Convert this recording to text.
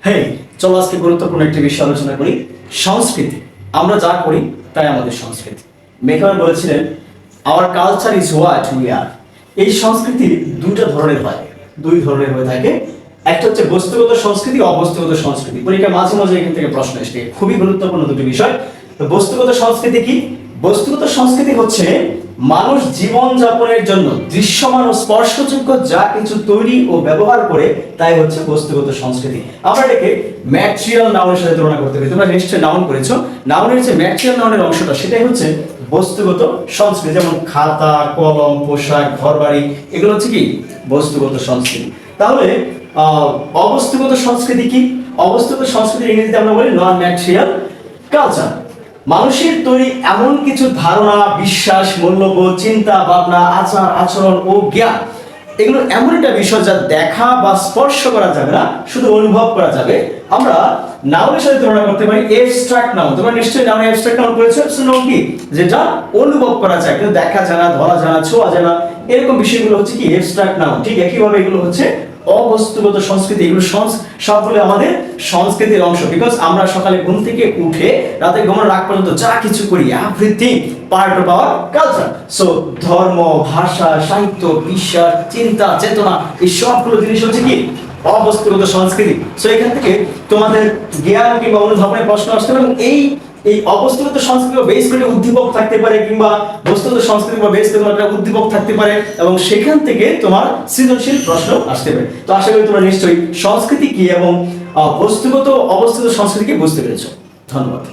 হেই, চলো আজকে গুরুত্বপূর্ণ একটি বিষয় আলোচনা করি। সংস্কৃতি। আমরা যা করি তাই আমাদের সংস্কৃতি। মেকার বলেছিলেন hour culture is what we are. এই সংস্কৃতি দুই ধরনের হয়ে থাকে। একটা হচ্ছে বস্তুগত সংস্কৃতি, অবস্তুগত সংস্কৃতি। পরীক্ষা মাঝে মাঝে এখান থেকে প্রশ্ন আসে, খুবই গুরুত্বপূর্ণ দুটি বিষয়। তো বস্তুগত সংস্কৃতি কি? বস্তুগত সংস্কৃতি হচ্ছে মানুষ জীবন যাপনের জন্য দৃশ্যমান ও স্পর্শযোগ্য যা কিছু তৈরি ও ব্যবহার করে তাই হচ্ছে বস্তুগত সংস্কৃতি। আমরা এটাকে ম্যাটেরিয়াল নাউনের সাথে তুলনা করতে পারি। তোমরা নিশ্চয়ই নাউন করেছো। নাউনের যে ম্যাটেরিয়াল নাউনের অংশটা সেটাই হচ্ছে বস্তুগত সংস্কৃতি। যেমন খাতা, কলম, পোশাক, ঘরবাড়ি, এগুলো হচ্ছে কি বস্তুগত সংস্কৃতি। তাহলে অবস্তুগত সংস্কৃতি কি? অবস্তুগত সংস্কৃতি ইংরেজিতে আমরা বলি নন ম্যাটেরিয়াল কালচার। মানুষের তৈরি এমন কিছু ধারণা, বিশ্বাস, মূল্যবোধ, চিন্তা ভাবনা, আচার আচরণ ও জ্ঞান, এগুলো এমন একটা বিষয় যা দেখা বা স্পর্শ করা যাবে না, শুধু অনুভব করা যাবে। আমরা নাউনের সাথে তুলনা করতে পারি অ্যাবস্ট্রাক্ট নাউন। তোমরা নিশ্চয়ই নাউন অ্যাবস্ট্রাক্ট নাউন পড়েছো। নাউন কি? যেটা অনুভব করা যায় কিন্তু দেখা যায় না, ধরা যায় না, ছোঁয়া যায় না, এরকম বিষয়গুলো হচ্ছে কি অ্যাবস্ট্রাক্ট নাউন। ঠিক একইভাবে এগুলো হচ্ছে অবস্তুগত সংস্কৃতি। এগুলো সবগুলো আমাদের সংস্কৃতির অংশ। বিকজ আমরা সকালে ঘুম থেকে উঠে রাতে ঘুমানোর আগ পর্যন্ত যা কিছু করি, everything part of our culture. So ধর্ম, ভাষা, সাহিত্য, বিশ্বাস, চিন্তা, চেতনা, এই সবগুলো জিনিস হচ্ছে কি অবস্তুগত সংস্কৃতি। সো এখান থেকে তোমাদের জ্ঞান কিংবা অনুধাবনের প্রশ্ন আসতে পারে। এই অবস্তুগত সংস্কৃতি বেস করে উদ্দীপক থাকতে পারে, কিংবা বস্তুগত সংস্কৃতি বা বেস করে একটা উদ্দীপক থাকতে পারে, এবং সেখান থেকে তোমার সৃজনশীল প্রশ্ন আসতে পারে। তো আশা করি তোমরা নিশ্চয়ই সংস্কৃতি কি এবং বস্তুগত অবস্তুগত সংস্কৃতি কি বুঝতে পেরেছো। ধন্যবাদ।